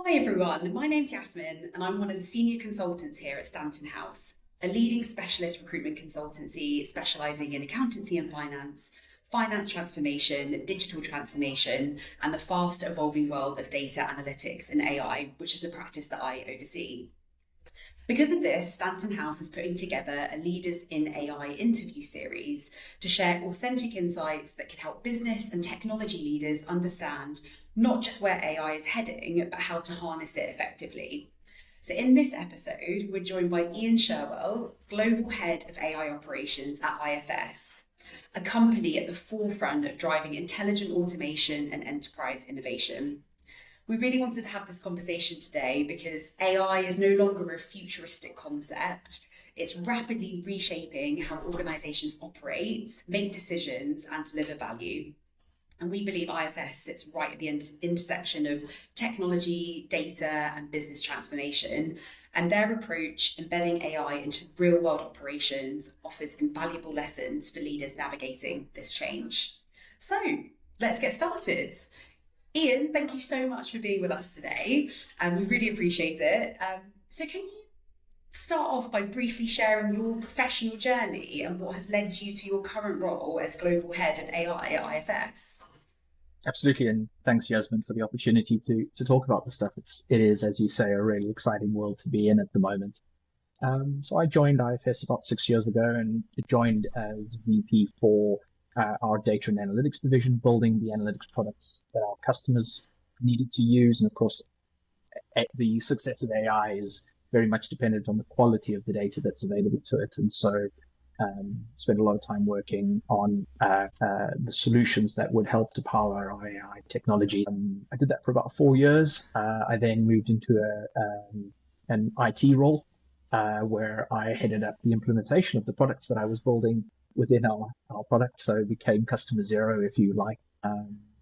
Hi everyone, my name's Yasmin and I'm one of the senior consultants here at Stanton House, a leading specialist recruitment consultancy specialising in accountancy and finance transformation, digital transformation, and the fast evolving world of data analytics and AI, which is the practice that I oversee. Because of this, Stanton House is putting together a Leaders in AI interview series to share authentic insights that can help business and technology leaders understand not just where AI is heading, but how to harness it effectively. So in this episode, we're joined by Iaian Sherwell, Global Head of AI Operations at IFS, a company at the forefront of driving intelligent automation and enterprise innovation. We really wanted to have this conversation today because AI is no longer a futuristic concept. It's rapidly reshaping how organisations operate, make decisions, and deliver value. And we believe IFS sits right at the intersection of technology, data, and business transformation. And their approach, embedding AI into real-world operations, offers invaluable lessons for leaders navigating this change. So let's get started. Iaian, thank you so much for being with us today, and we really appreciate it. So can you start off by briefly sharing your professional journey and what has led you to your current role as Global Head of AI at IFS? Absolutely, and thanks, Yasmin, for the opportunity to talk about this stuff. It is, as you say, a really exciting world to be in at the moment. So I joined IFS about 6 years ago, and joined as VP for our data and analytics division, building the analytics products that our customers needed to use. And of course, the success of AI is very much dependent on the quality of the data that's available to it. And so spent a lot of time working on the solutions that would help to power our AI technology. I did that for about 4 years. I then moved into an IT role where I headed up the implementation of the products that I was building within our product, so became customer zero, if you like,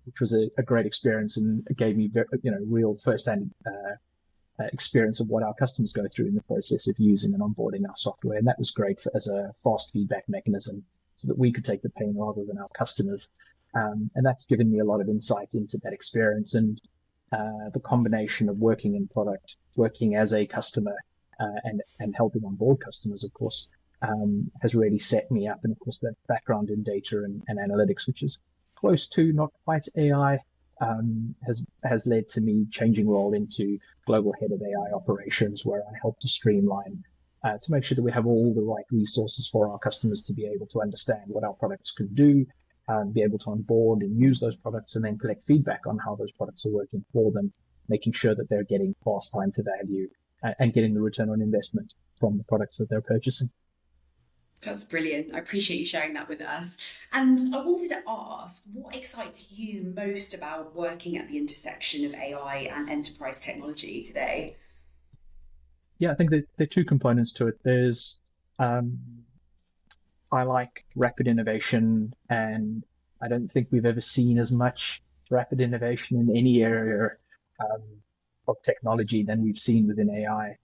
which was a great experience, and it gave me real first-hand experience of what our customers go through in the process of using and onboarding our software. And that was great as a fast feedback mechanism so that we could take the pain rather than our customers. And that's given me a lot of insight into that experience, and the combination of working in product, working as a customer, and helping onboard customers, of course, has really set me up. And of course, that background in data and analytics, which is close to, not quite AI, has led to me changing role into Global Head of AI Operations, where I help to streamline, to make sure that we have all the right resources for our customers to be able to understand what our products can do, be able to onboard and use those products, and then collect feedback on how those products are working for them, making sure that they're getting fast time to value and getting the return on investment from the products that they're purchasing. That's brilliant. I appreciate you sharing that with us. And I wanted to ask, what excites you most about working at the intersection of AI and enterprise technology today? Yeah, I think there are two components to it. There's, I like rapid innovation, and I don't think we've ever seen as much rapid innovation in any area of technology than we've seen within AI.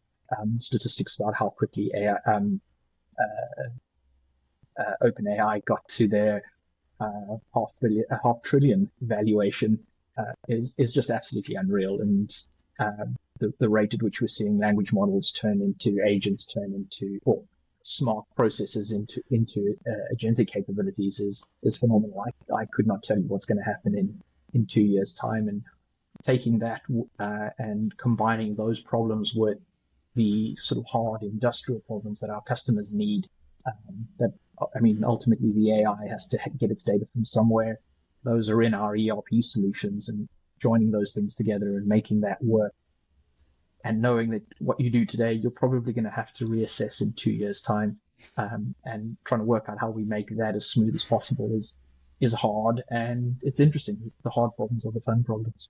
Statistics about how quickly AI, OpenAI got to their half trillion valuation is just absolutely unreal. And the rate at which we're seeing language models turn into agents, or smart processes into agentic capabilities is phenomenal. I could not tell you what's going to happen in 2 years' time. And taking that and combining those problems with the sort of hard industrial problems that our customers need, ultimately the AI has to get its data from somewhere. Those are in our ERP solutions, and joining those things together and making that work, and knowing that what you do today, you're probably going to have to reassess in 2 years' time, and trying to work out how we make that as smooth as possible is hard, and it's interesting. The hard problems are the fun problems.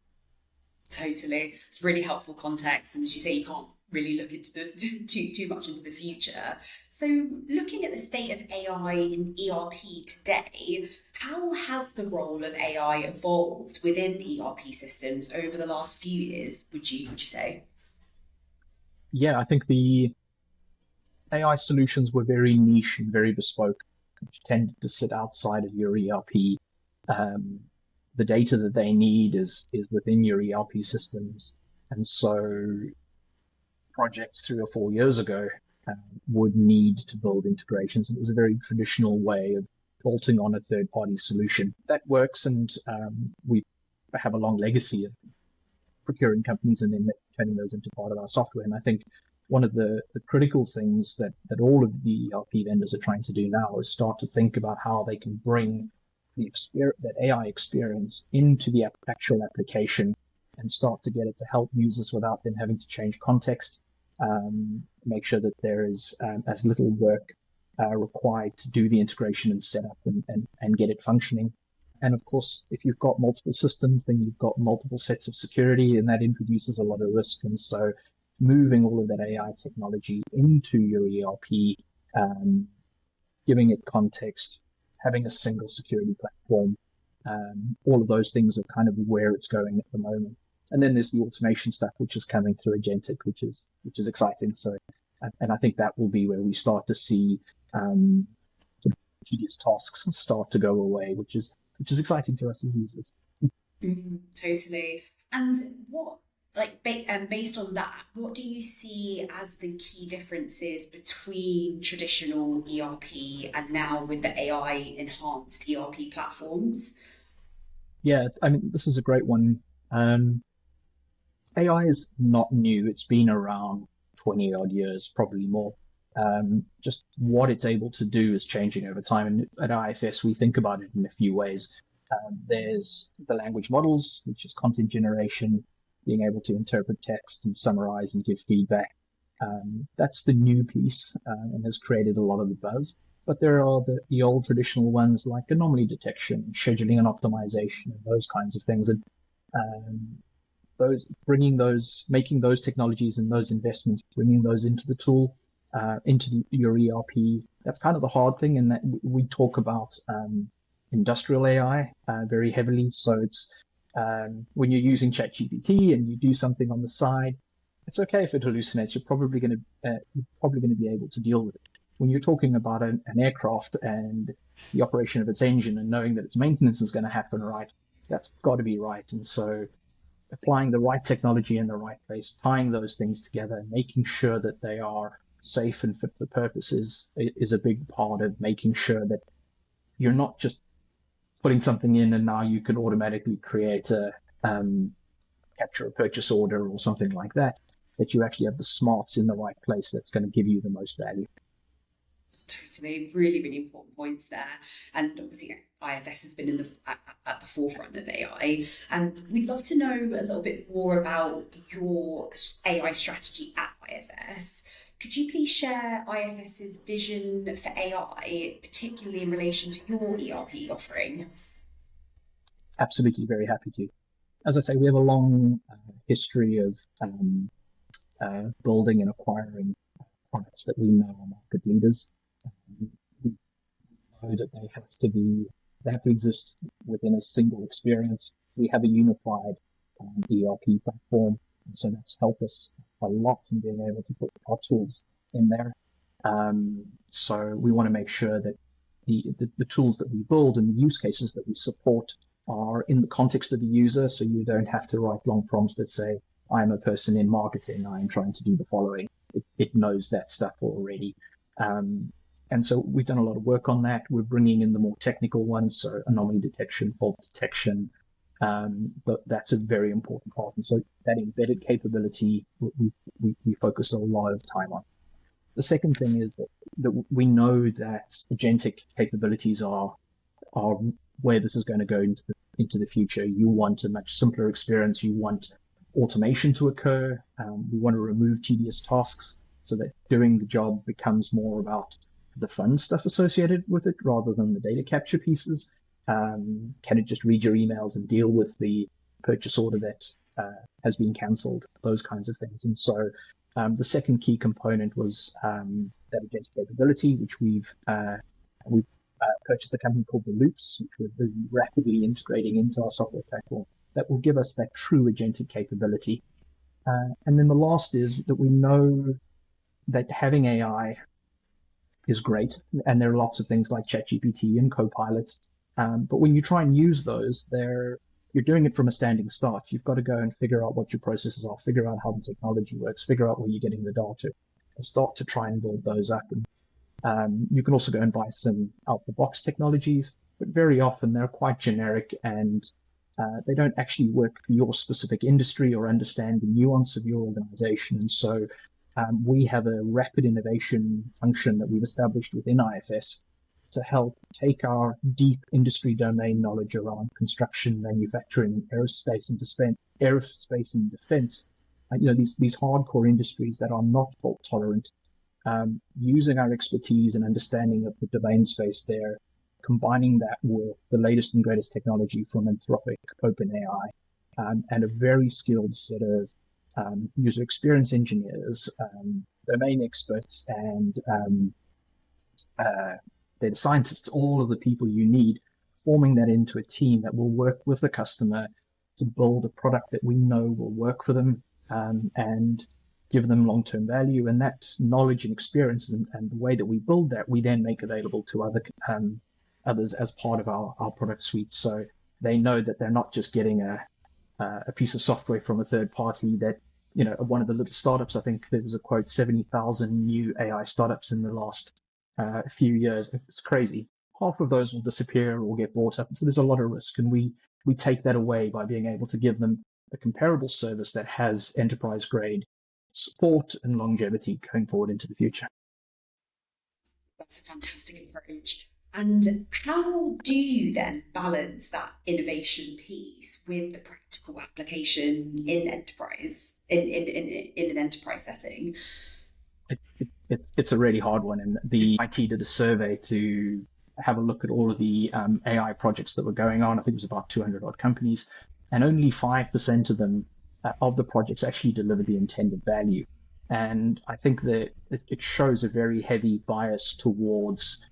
Totally. It's really helpful context. And as you say, you can't really look into too much into the future. So looking at the state of AI in ERP today, how has the role of AI evolved within ERP systems over the last few years, would you say? Yeah, I think the AI solutions were very niche and very bespoke, which tended to sit outside of your ERP. The data that they need is within your ERP systems. And so projects 3 or 4 years ago would need to build integrations. And it was a very traditional way of bolting on a third-party solution. That works, and we have a long legacy of procuring companies and then turning those into part of our software. And I think one of the critical things that all of the ERP vendors are trying to do now is start to think about how they can bring that AI experience into the actual application and start to get it to help users without them having to change context, make sure that there is as little work required to do the integration and setup and get it functioning. And of course, if you've got multiple systems, then you've got multiple sets of security, and that introduces a lot of risk. And so moving all of that AI technology into your ERP, giving it context, having a single security platform, all of those things are kind of where it's going at the moment. And then there's the automation stuff, which is coming through agentic, which is exciting. So, and I think that will be where we start to see tedious tasks start to go away, which is exciting for us as users. Totally. And what, based on that, what do you see as the key differences between traditional ERP and now with the AI enhanced ERP platforms? Yeah, I mean, this is a great one. AI is not new. It's been around 20 odd years, probably more. Just what it's able to do is changing over time. And at IFS, we think about it in a few ways. There's the language models, which is content generation, being able to interpret text and summarize and give feedback. That's the new piece and has created a lot of the buzz. But there are the old traditional ones like anomaly detection, scheduling and optimization, and those kinds of things. And making those technologies and those investments, bringing those into the tool, into your ERP. That's kind of the hard thing, in that we talk about industrial AI very heavily. So it's when you're using ChatGPT and you do something on the side, it's okay if it hallucinates. You're probably going to be able to deal with it. When you're talking about an aircraft and the operation of its engine and knowing that its maintenance is going to happen right, that's got to be right. And so applying the right technology in the right place, tying those things together, making sure that they are safe and fit for purpose is a big part of making sure that you're not just putting something in and now you can automatically create capture a purchase order or something like that, that you actually have the smarts in the right place that's going to give you the most value. Totally, really, really important points there. And obviously, IFS has been at the forefront of AI. And we'd love to know a little bit more about your AI strategy at IFS. Could you please share IFS's vision for AI, particularly in relation to your ERP offering? Absolutely, very happy to. As I say, we have a long history of building and acquiring products that we know are market leaders. We know that they have to exist within a single experience. We have a unified ERP platform, and so that's helped us a lot in being able to put our tools in there. So we want to make sure that the tools that we build and the use cases that we support are in the context of the user, so you don't have to write long prompts that say, I'm a person in marketing, I'm trying to do the following. It knows that stuff already. And so we've done a lot of work on that. We're bringing in the more technical ones, so anomaly detection, fault detection. But that's a very important part. And so that embedded capability, we focus a lot of time on. The second thing is that we know that agentic capabilities are where this is going to go into the future. You want a much simpler experience. You want automation to occur. We want to remove tedious tasks so that doing the job becomes more about the fun stuff associated with it rather than the data capture pieces. Can it just read your emails and deal with the purchase order that has been cancelled? Those kinds of things. And so the second key component was that agentic capability, which we've purchased a company called The Loops, which we're busy rapidly integrating into our software platform that will give us that true agentic capability. And then the last is that we know that having AI is great, and there are lots of things like ChatGPT and Copilot. But when you try and use those, they're you're doing it from a standing start. You've got to go and figure out what your processes are, figure out how the technology works, figure out where you're getting the data, and start to try and build those up. And you can also go and buy some out-the-box technologies, but very often they're quite generic and they don't actually work for your specific industry or understand the nuance of your organization. And so we have a rapid innovation function that we've established within IFS to help take our deep industry domain knowledge around construction, manufacturing, aerospace and defense, these hardcore industries that are not fault tolerant, using our expertise and understanding of the domain space there, combining that with the latest and greatest technology from Anthropic, OpenAI, and a very skilled set of user experience engineers, domain experts, and data scientists, all of the people you need, forming that into a team that will work with the customer to build a product that we know will work for them, and give them long-term value. And that knowledge and experience and the way that we build that, we then make available to others as part of our product suite. So they know that they're not just getting a piece of software from a third party that, one of the little startups, I think there was a quote, 70,000 new AI startups in the last few years. It's crazy. Half of those will disappear or get bought up. And so there's a lot of risk. And we take that away by being able to give them a comparable service that has enterprise grade support and longevity going forward into the future. That's a fantastic approach. And how do you then balance that innovation piece with the practical application in enterprise, in an enterprise setting? It's a really hard one. And the IT did a survey to have a look at all of the AI projects that were going on. I think it was about 200 odd companies, and only 5% of them, of the projects, actually delivered the intended value. And I think that it shows a very heavy bias towards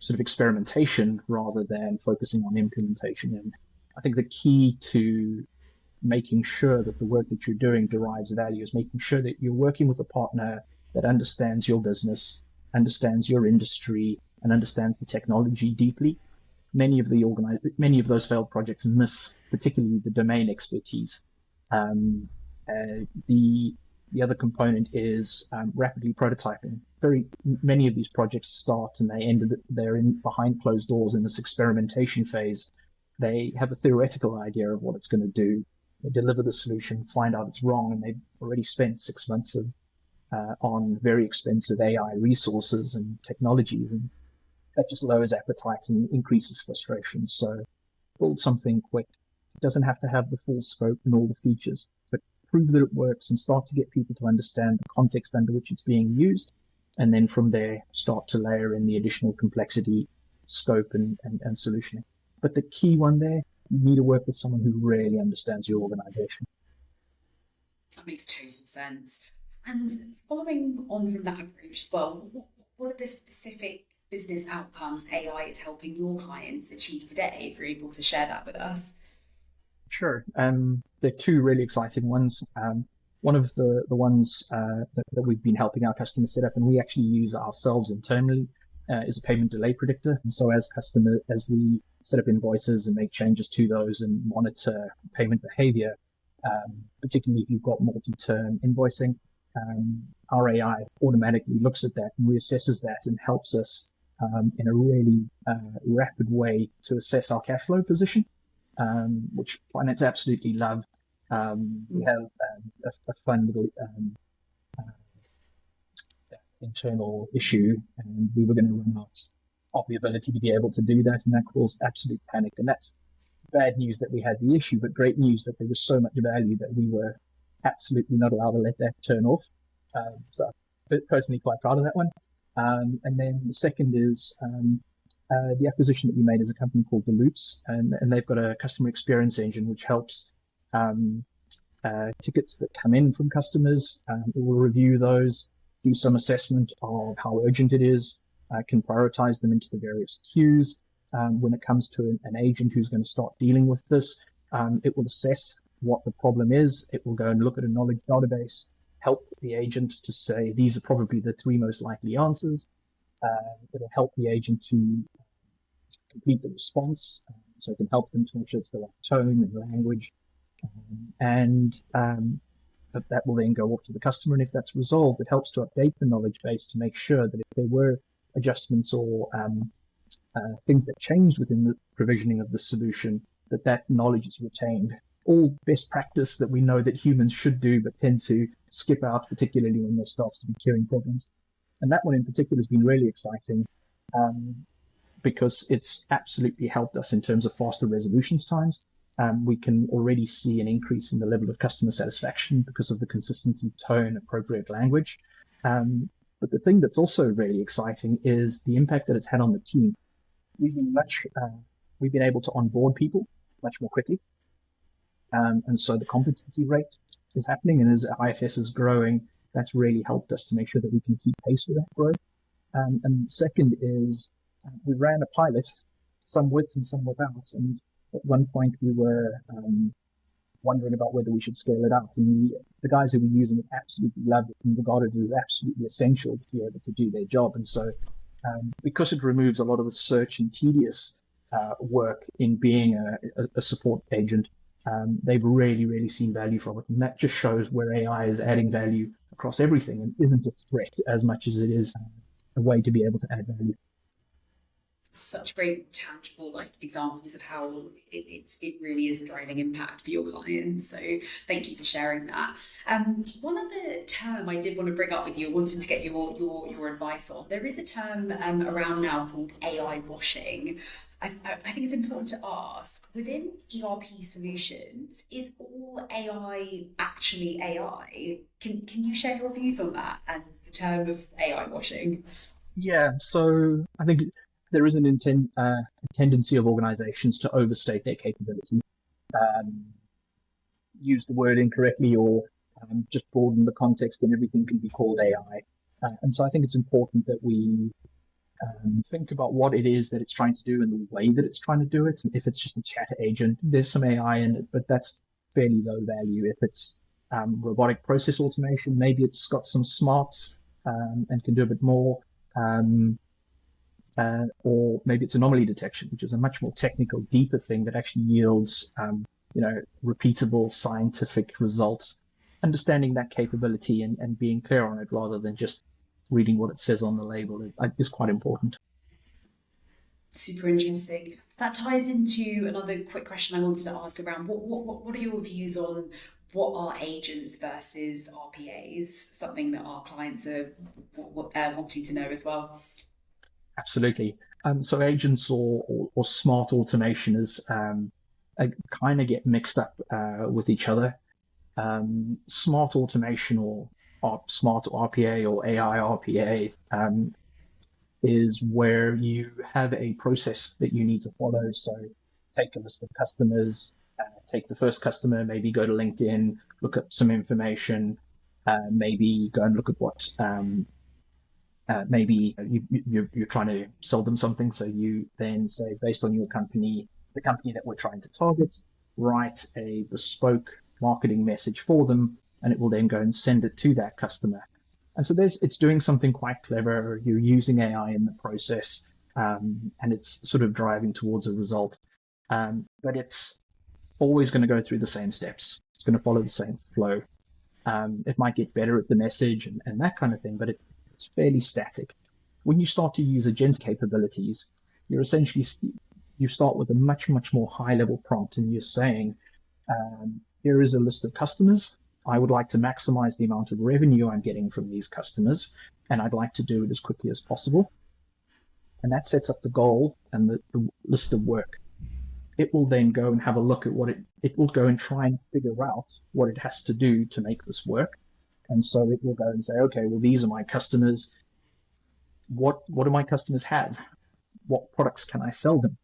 sort of experimentation rather than focusing on implementation. And I think the key to making sure that the work that you're doing derives value is making sure that you're working with a partner that understands your business, understands your industry, and understands the technology deeply. Many of those failed projects miss particularly the domain expertise. The other component is rapidly prototyping. Very many of these projects start and they're in behind closed doors in this experimentation phase. They have a theoretical idea of what it's going to do. They deliver the solution, find out it's wrong, and they've already spent 6 months on very expensive AI resources and technologies, and that just lowers appetite and increases frustration. So build something quick. It doesn't have to have the full scope and all the features, but prove that it works and start to get people to understand the context under which it's being used. And then from there, start to layer in the additional complexity, scope, and solutioning. But the key one there, you need to work with someone who really understands your organization. That makes total sense. And following on from that approach as well, what are the specific business outcomes AI is helping your clients achieve today, if you're able to share that with us? Sure. There are two really exciting ones. One of the ones that we've been helping our customers set up, and we actually use ourselves internally, is a payment delay predictor. And so as we set up invoices and make changes to those and monitor payment behavior, particularly if you've got multi-term invoicing, our AI automatically looks at that and reassesses that and helps us in a really rapid way to assess our cash flow position, which finance absolutely love. We have a fun little internal issue, and we were going to run out of the ability to be able to do that, and that caused absolute panic. And that's bad news that we had the issue, but great news that there was so much value that we were absolutely not allowed to let that turn off. So I'm personally quite proud of that one. And then the second is the acquisition that we made is a company called The Loops, and they've got a customer experience engine which helps tickets that come in from customers. It will review those, do some assessment of how urgent it is, can prioritize them into the various queues. When it comes to an agent who's going to start dealing with this, it will assess what the problem is. It will go and look at a knowledge database, help the agent to say, these are probably the 3 most likely answers. It'll help the agent to complete the response, So it can help them to make sure it's the right tone and language. That will then go off to the customer. And if that's resolved, it helps to update the knowledge base to make sure that if there were adjustments or things that changed within the provisioning of the solution, that knowledge is retained. All best practice that we know that humans should do, but tend to skip out, particularly when there starts to be queuing problems. And that one in particular has been really exciting because it's absolutely helped us in terms of faster resolutions times. We can already see an increase in the level of customer satisfaction because of the consistency, tone, appropriate language. But the thing that's also really exciting is the impact that it's had on the team. We've been able to onboard people much more quickly. And so the competency rate is happening, and as IFS is growing, that's really helped us to make sure that we can keep pace with that growth. And second is we ran a pilot, some with and some without, and at one point we were wondering about whether we should scale it out. And the guys who were using it absolutely loved it and regarded it as absolutely essential to be able to do their job. And so because it removes a lot of the search and tedious work in being a support agent, they've really, really seen value from it. And that just shows where AI is adding value across everything and isn't a threat as much as it is a way to be able to add value. Such great tangible examples of how it really is a driving impact for your clients. So thank you for sharing that. One other term I did want to bring up with you, wanting to get your advice on. There is a term around now called AI washing. I think it's important to ask, within ERP solutions, is all AI actually AI? Can you share your views on that and the term of AI washing? Yeah, so I think there is a tendency of organizations to overstate their capability, use the word incorrectly, or just broaden the context and everything can be called AI. And so I think it's important that we think about what it is that it's trying to do and the way that it's trying to do it. If it's just a chat agent, there's some AI in it, but that's fairly low value. If it's robotic process automation, maybe it's got some smarts and can do a bit more. Or maybe it's anomaly detection, which is a much more technical, deeper thing that actually yields, repeatable scientific results. Understanding that capability and being clear on it rather than just reading what it says on the label is quite important. Super interesting. That ties into another quick question I wanted to ask around what are your views on what are agents versus RPAs? Something that our clients are wanting to know as well. Absolutely. So agents or smart automation is kind of get mixed up with each other. Smart automation or smart RPA or AI RPA is where you have a process that you need to follow. So take a list of customers, take the first customer, maybe go to LinkedIn, look up some information, maybe go and look at what maybe you're trying to sell them something. So you then say, based on your company, the company that we're trying to target, write a bespoke marketing message for them, and it will then go and send it to that customer. And so it's doing something quite clever. You're using AI in the process, and it's sort of driving towards a result. But it's always going to go through the same steps. It's going to follow the same flow. It might get better at the message and that kind of thing, but it's fairly static. When you start to use agent capabilities, you start with a much, much more high-level prompt, and you're saying, here is a list of customers. I would like to maximize the amount of revenue I'm getting from these customers, and I'd like to do it as quickly as possible. And that sets up the goal and the list of work. It will then go and have a look at it will go and try and figure out what it has to do to make this work. And so it will go and say, okay, well, these are my customers. What do my customers have? What products can I sell them?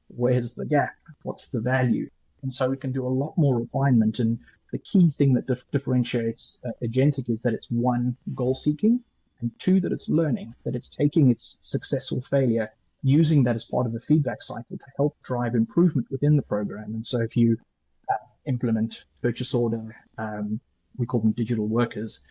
Where's the gap? What's the value? And so we can do a lot more refinement. And the key thing that differentiates agentic is that it's one, goal seeking, and two, that it's learning, that it's taking its success or failure, using that as part of a feedback cycle to help drive improvement within the program. And so if you implement purchase order, we call them digital workers,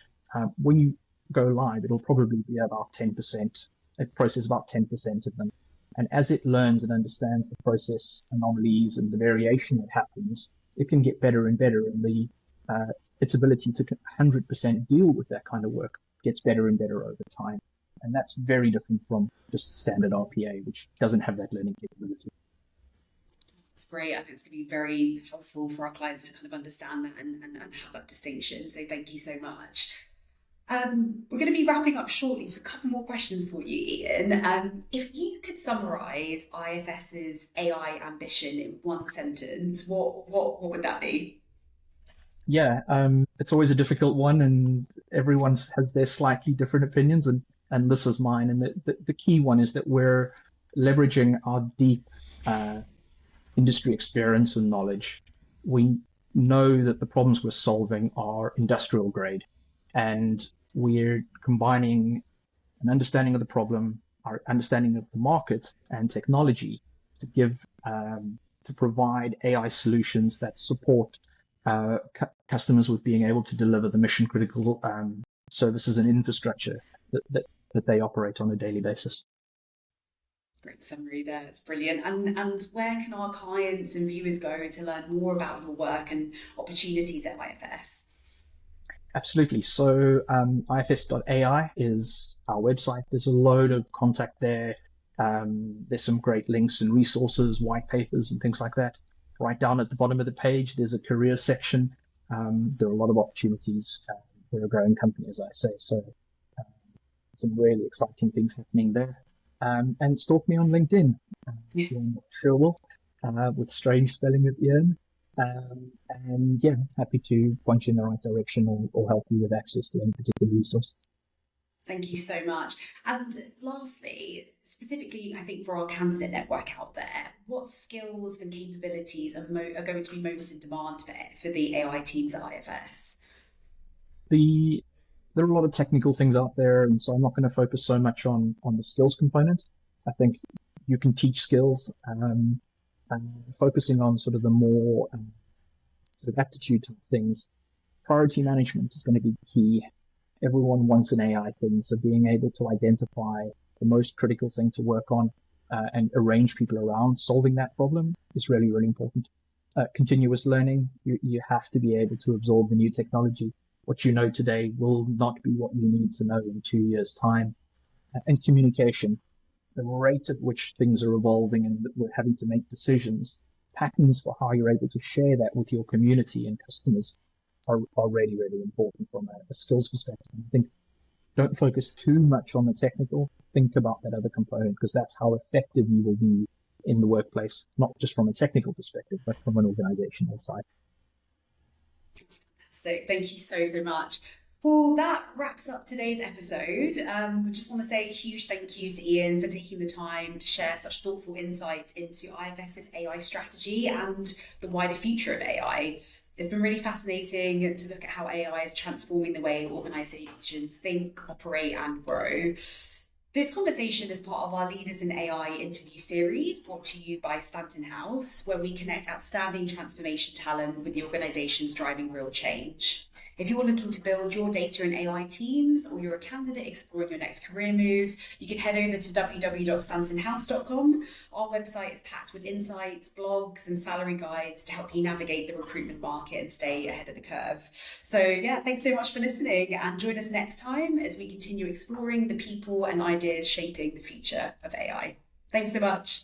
when you go live, it'll probably be about 10%. It processes about 10% of them. And as it learns and understands the process anomalies and the variation that happens, it can get better and better. And its ability to 100% deal with that kind of work gets better and better over time. And that's very different from just standard RPA, which doesn't have that learning capability. That's great. I think it's going to be very helpful for our clients to kind of understand that and have that distinction. So thank you so much. We're going to be wrapping up shortly. Just a couple more questions for you, Iaian. If you could summarize IFS's AI ambition in one sentence, what would that be? Yeah, it's always a difficult one, and everyone has their slightly different opinions, and this is mine. And the key one is that we're leveraging our deep industry experience and knowledge. We know that the problems we're solving are industrial grade, and we're combining an understanding of the problem, our understanding of the market and technology to provide AI solutions that support customers with being able to deliver the mission critical services and infrastructure that they operate on a daily basis. Great summary there. That's brilliant. And where can our clients and viewers go to learn more about your work and opportunities at IFS? Absolutely. So ifs.ai is our website. There's a load of contact there. There's some great links and resources, white papers and things like that. Right down at the bottom of the page, there's a career section. There are a lot of opportunities. We're a growing company, as I say. So some really exciting things happening there. And stalk me on LinkedIn, Iaian Sherwell, with strange spelling of Ian. And yeah, happy to point you in the right direction or help you with access to any particular resources. Thank you so much. And lastly, specifically, I think for our candidate network out there, what skills and capabilities are going to be most in demand for the AI teams at IFS? There are a lot of technical things out there, and so I'm not going to focus so much on the skills component. I think you can teach skills, and focusing on sort of the more sort of aptitude type things. Priority management is going to be key. Everyone wants an AI thing, so being able to identify the most critical thing to work on and arrange people around solving that problem is really, really important. Continuous learning, you have to be able to absorb the new technology. What you know today will not be what you need to know in 2 years' time. And communication, the rate at which things are evolving and that we're having to make decisions, patterns for how you're able to share that with your community and customers are really, really important from a skills perspective. I think don't focus too much on the technical. Think about that other component, because that's how effective you will be in the workplace, not just from a technical perspective, but from an organizational side. Fantastic. Thank you so much. Well, that wraps up today's episode. I just want to say a huge thank you to Iaian for taking the time to share such thoughtful insights into IFS's AI strategy and the wider future of AI. It's been really fascinating to look at how AI is transforming the way organizations think, operate, and grow. This conversation is part of our Leaders in AI interview series brought to you by Stanton House, where we connect outstanding transformation talent with the organizations driving real change. If you're looking to build your data and AI teams, or you're a candidate exploring your next career move, you can head over to www.stantonhouse.com. Our website is packed with insights, blogs, and salary guides to help you navigate the recruitment market and stay ahead of the curve. So yeah, thanks so much for listening, and join us next time as we continue exploring the people and ideas shaping the future of AI. Thanks so much.